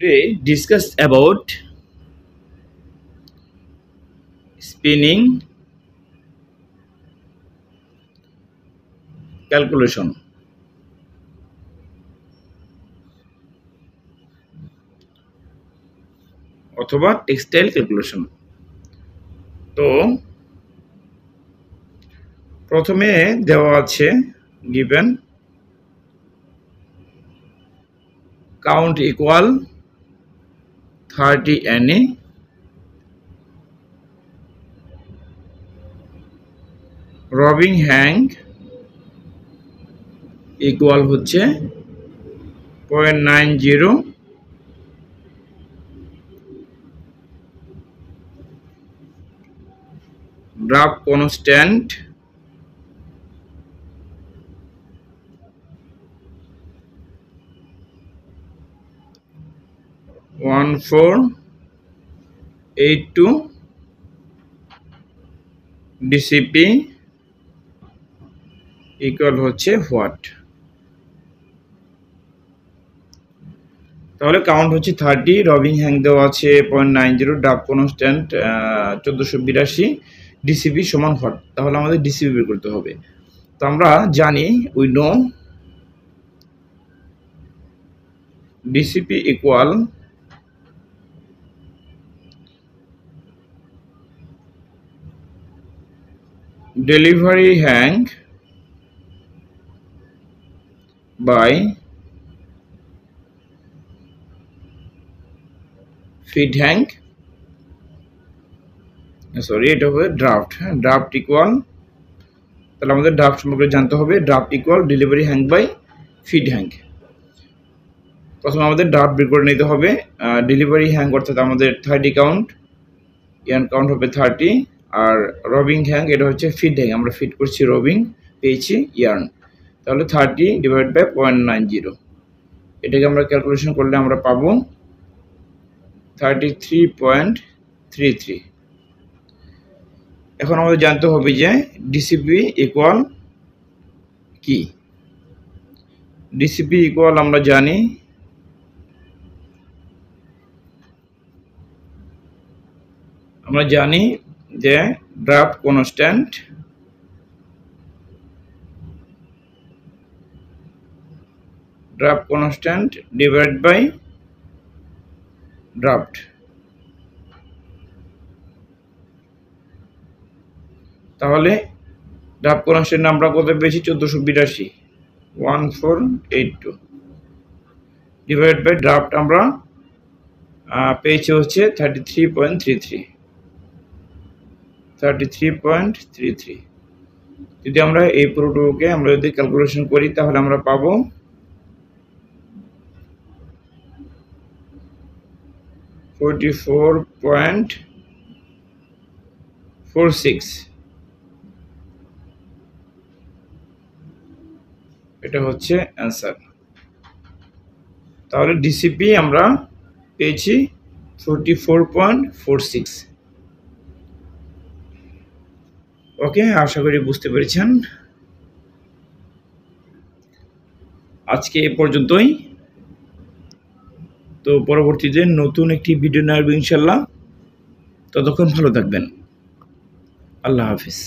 We discussed about spinning calculation অথবা textile calculation. তো প্রথমে দেওয়া আছে given count equal 30 NA, robbing hang equal হচ্ছে 0.90, draft constant (1482) DCP equal হচ্ছে what? তাহলে কাউন্ট হচ্ছে 30, রবিং হ্যাং দেওয়া আছে 0.90, ড্রাফট কনস্ট্যান্ট 1482, ডিসিপি সমান হোয়াট। তাহলে আমাদের ডিসিপি বের করতে হবে। তো আমরা জানি we know DCP equal delivery hank by feed hank, sorry এটা হবে ড্রাফট। হ্যাঁ, ড্রাফট ইকুয়াল, তাহলে আমাদের ড্রাফট সম্পর্কে জানতে হবে। Draft equal delivery hank by feed hank. প্রথমে আমাদের ড্রাফট বের করে নিতে হবে। ডেলিভারি হ্যাং অর্থাৎ আমাদের 30 কাউন্ট, ইয়ার্ন কাউন্ট হবে 30, আর রবিং হ্যাং এটা হচ্ছে ফিড হ্যাং, আমরা ফিড করছি রবিং, পেয়েছি ইয়ার্ন। তাহলে 30 ডিভাইড বাই 0.90, এটাকে আমরা ক্যালকুলেশন করলে আমরা পাবো 33.33। এখন আমাদের জানতে হবে যে ডিসিপি ইকুয়াল কি। ডিসিপি ইকুয়াল আমরা জানি যে draft constant divide by draft. তাহলে ড্রাফট কনস্ট্যান্ট আমরা কত পেয়েছি? 1482, 1482 ডিভাইড বাই ড্রাফট আমরা পেয়েছি হচ্ছে 33.33। যদি আমরা এই পুরোটুকুকে আমরা যদি ক্যালকুলেশন করি তাহলে আমরা পাবো 44.46। এটা হচ্ছে অ্যান্সার। তাহলে ডিসিপি আমরা পেয়েছি 44.46। ওকে, আশা করি বুঝতে পেরেছেন। আজকে এ পর্যন্তই। তো পরবর্তীতে নতুন একটি ভিডিও নিয়ে আসবো ইনশাল্লাহ। ততক্ষণ ভালো থাকবেন। আল্লাহ হাফিজ।